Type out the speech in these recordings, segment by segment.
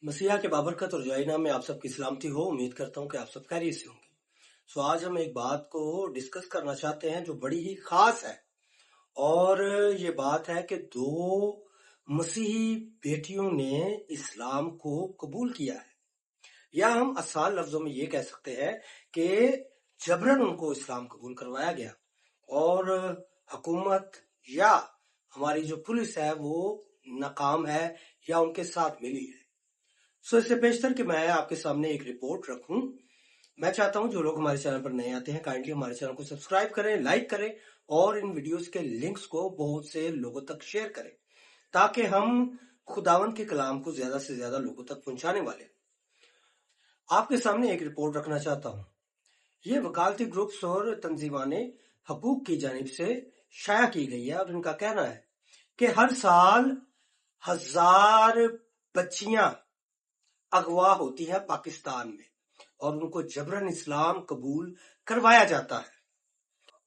मसीहा के बाबरकत और जवाना में आप सबकी सलामती हो। उम्मीद करता हूँ कि आप सब खैरियत से होंगे। आज हम एक बात को डिस्कस करना चाहते हैं जो बड़ी ही खास है, और ये बात है कि दो मसीही बेटियों ने इस्लाम को कबूल किया है, या हम आसान लफ्जों में ये कह सकते हैं कि जबरन उनको इस्लाम कबूल करवाया गया, और हुकूमत या हमारी जो पुलिस है वो नाकाम है या उनके साथ मिली है। इससे बेशतर कि मैं आपके सामने एक रिपोर्ट रखूं, मैं चाहता हूं जो लोग हमारे चैनल पर नए आते हैं काइंडली हमारे चैनल को सब्सक्राइब करें, लाइक करें और इन वीडियोस के लिंक्स को बहुत से लोगों तक शेयर करें, ताकि हम खुदावंद के कलाम को ज्यादा से ज्यादा लोगों तक पहुंचाने वाले। आपके सामने एक रिपोर्ट रखना चाहता हूं। ये वकालती ग्रुप्स और तंजीमाने हकूक की जानिब से शाया की गई है, और इनका कहना है कि हर साल 1000 बच्चियां अगवा होती है पाकिस्तान में, और उनको जबरन इस्लाम कबूल करवाया जाता है।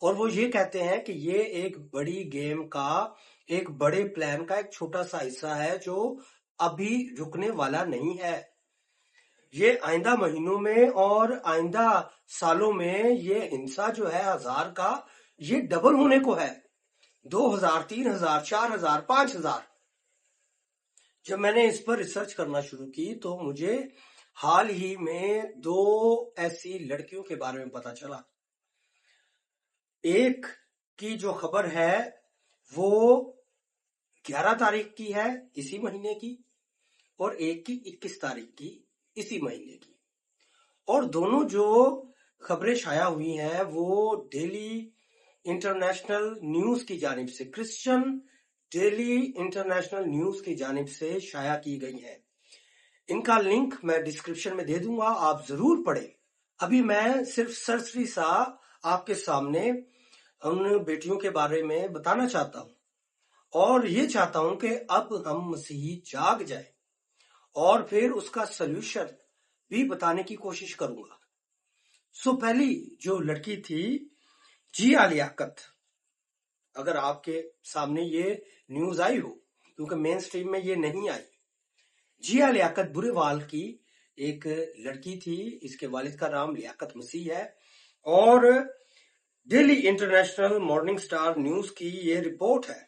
और वो ये कहते हैं कि ये एक बड़ी गेम का, एक बड़े प्लान का एक छोटा सा हिस्सा है जो अभी रुकने वाला नहीं है। ये आइंदा महीनों में और आइंदा सालों में ये हिंसा जो है 1000 का, ये डबल होने को है। 2000, 3000, 4000, 5000। जब मैंने इस पर रिसर्च करना शुरू की तो मुझे हाल ही में 2 ऐसी लड़कियों के बारे में पता चला। एक की जो खबर है वो 11 तारीख की है इसी महीने की, और एक की 21 तारीख की इसी महीने की। और दोनों जो खबरें शाया हुई हैं वो डेली इंटरनेशनल न्यूज की जानिब से, क्रिश्चियन डेली इंटरनेशनल न्यूज की जानिब से शाया की गई है। इनका लिंक मैं डिस्क्रिप्शन में दे दूंगा, आप जरूर पढ़ें। अभी मैं सिर्फ सरसरी सा आपके सामने उन बेटियों के बारे में बताना चाहता हूं, और ये चाहता हूं कि अब हम मसीही जाग जाए, और फिर उसका सल्यूशन भी बताने की कोशिश करूंगा। पहली जो लड़की थी जिया लियाकत, अगर आपके सामने ये न्यूज आई हो, क्योंकि मेन स्ट्रीम में ये नहीं आई। जिया लियाकत बुरेवाल की एक लड़की थी, इसके वालिद का नाम लियाकत मसीह है, और daily international morning star news की ये रिपोर्ट है।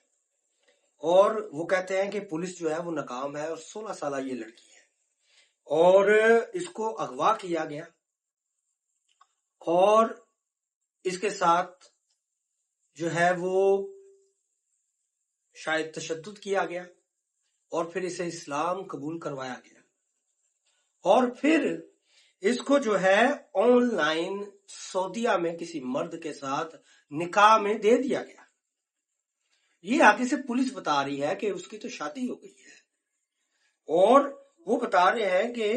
और वो कहते हैं कि पुलिस जो है वो नाकाम है, और 16 साल ये लड़की है, और इसको अगवा किया गया, और इसके साथ जो है वो शायद तशद्दुद किया गया, और फिर इसे इस्लाम कबूल करवाया गया, और फिर इसको जो है ऑनलाइन सऊदीया में किसी मर्द के साथ निकाह में दे दिया गया। ये आगे से पुलिस बता रही है कि उसकी तो शादी हो गई है, और वो बता रहे हैं कि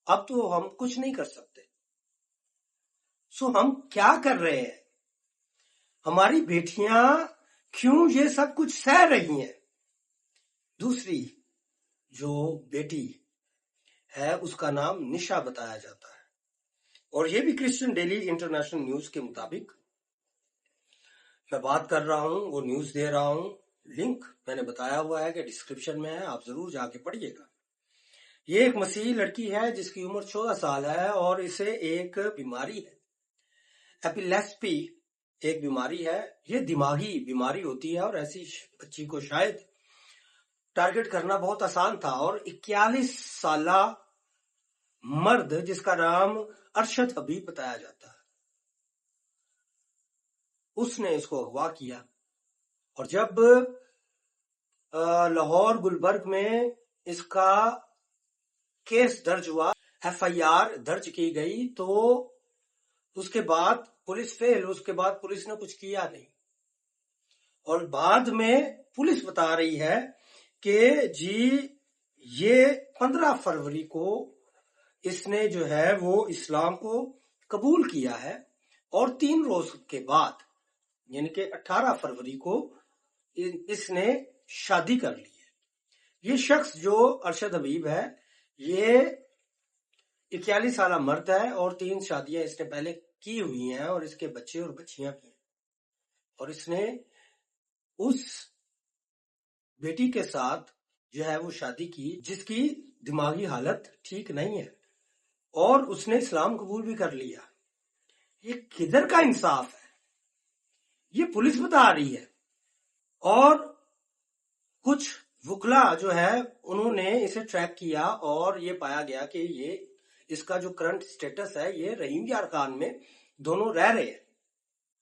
अब तो हम कुछ नहीं कर सकते। हम क्या कर रहे हैं? हमारी बेटियां क्यों ये सब कुछ सह रही हैं? दूसरी जो बेटी है उसका नाम निशा बताया जाता है, और ये भी क्रिश्चियन डेली इंटरनेशनल न्यूज के मुताबिक मैं बात कर रहा हूं, वो न्यूज दे रहा हूं। लिंक मैंने बताया हुआ है कि डिस्क्रिप्शन में है, आप जरूर जाके पढ़िएगा। ये एक मसीही लड़की है जिसकी उम्र 14 साल है, और इसे एक बीमारी है, एपिलेप्सी एक बीमारी है। ये दिमागी बीमारी होती है, और ऐसी बच्ची को शायद टारगेट करना बहुत आसान था। और 41 साल मर्द जिसका नाम अरशद हबीब बताया जाता है, उसने इसको अगवा किया। और जब लाहौर गुलबर्ग में इसका केस दर्ज हुआ, FIR दर्ज की गई, तो उसके बाद पुलिस फेल, उसके बाद पुलिस ने कुछ किया नहीं। और बाद में पुलिस बता रही है कि जी ये 15 फरवरी को इसने जो है वो इस्लाम को कबूल किया है, और 3 रोज के बाद यानी कि 18 फरवरी को इसने शादी कर ली है। ये शख्स जो अरशद हबीब है, ये 41 साल मर्द है, और 3 शादियां इसने पहले की हुई हैं, और इसके बच्चे और बच्चियां की हैं। और इसने उस बेटी के साथ जो है वो शादी की जिसकी دماغی حالت ٹھیک نہیں ہے اور اس نے اسلام قبول بھی کر لیا. یہ کدھر کا انصاف ہے؟ یہ پولیس بتا رہی ہے اور کچھ وکلا جو ہے انہوں نے اسے ٹریک کیا اور یہ پایا گیا کہ یہ اس کا جو کرنٹ سٹیٹس ہے یہ رحیم یار خان میں دونوں رہ رہے ہیں.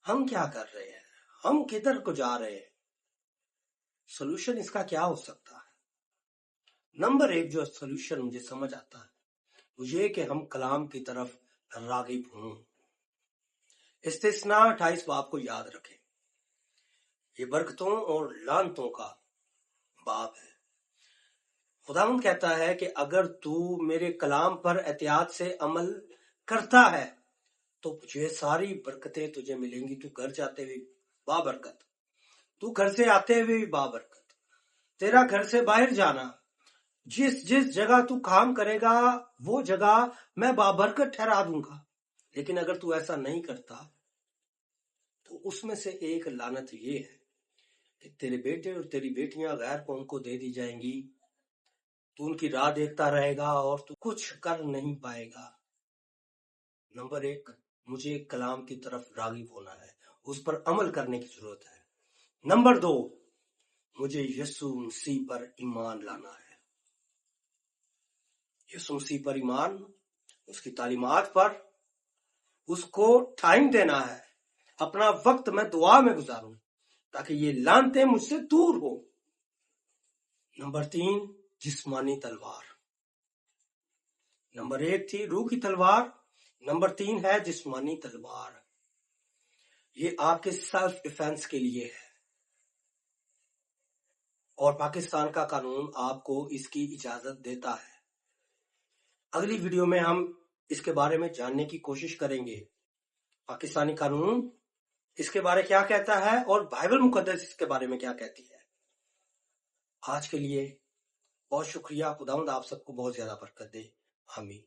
ہم کیا کر رہے ہیں؟ ہم کدھر کو جا رہے ہیں؟ سولوشن اس کا کیا ہو سکتا ہے؟ نمبر 1 جو سولوشن مجھے سمجھ آتا ہے وہ یہ کہ ہم کلام کی طرف راغب ہوں. استثناء 28 باب کو یاد رکھیں. یہ برکتوں اور لعنتوں کا باب ہے. خداوند کہتا ہے کہ اگر تو میرے کلام پر احتیاط سے عمل کرتا ہے تو یہ ساری برکتیں تجھے ملیں گی. تو گھر جاتے ہوئے بابرکت، تو گھر سے آتے ہوئے بھی بابرکت، تیرا گھر سے باہر جانا، جس جگہ تو کام کرے گا وہ جگہ میں بابرکت ٹھہرا دوں گا. لیکن اگر تو ایسا نہیں کرتا تو اس میں سے ایک لعنت یہ ہے کہ تیرے بیٹے اور تیری بیٹیاں غیر قوم کو دے دی جائیں گی. تو ان کی راہ دیکھتا رہے گا اور تو کچھ کر نہیں پائے گا. نمبر 1 مجھے کلام کی طرف راغب ہونا ہے، اس پر عمل کرنے کی ضرورت ہے. نمبر 2 مجھے یسوع مسیح پر ایمان لانا ہے. یسوع مسیح پر ایمان، اس کی تعلیمات پر، اس کو ٹائم دینا ہے. اپنا وقت میں دعا میں گزاروں تاکہ یہ لعنتیں مجھ سے دور ہو. نمبر 3 جسمانی تلوار. نمبر 1 تھی روح کی تلوار، نمبر 3 ہے جسمانی تلوار. یہ آپ کے سیلف ڈیفenس کے لیے ہے اور پاکستان کا قانون آپ کو اس کی اجازت دیتا ہے. اگلی ویڈیو میں ہم اس کے بارے میں جاننے کی کوشش کریں گے پاکستانی قانون اس کے بارے کیا کہتا ہے اور بائبل مقدس اس کے بارے میں کیا کہتی ہے. آج کے لیے بہت شکریہ. خداوند آپ سب کو بہت زیادہ برکت دے. آمین.